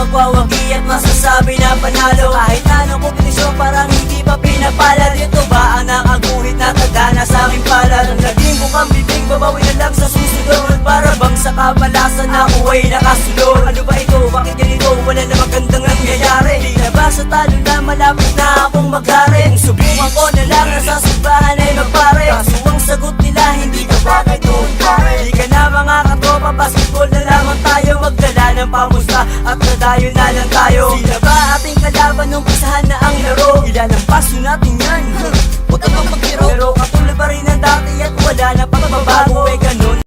magwawagi at masasabi na panalo. Kahit anong kompetisyon parang hindi pa pinapala. Dito ba ang nakaguhit na tagana sa aking palad? Naging bukang bibig, babawi na lang sa susunod. Para bang sa kabalasan na ako'y nakasunod. Ano ba ito? Bakit ganito? Wala na magandang nangyayari. Di na ba sa talo na malapit na akong magharin? Subukan ko na lang na sa simbahan ay magpare. Kaso ang sagot nila hindi ka bagay doon pare. Di ka na mga katropa, basketball na lamang tayo. Magdala ng pamusta at nadayo na lang tayo. Sila ba ating kalaban nung pisahan na ang laro? Ilan ang paso natin yan? Huwag ka pang magbiro. Pero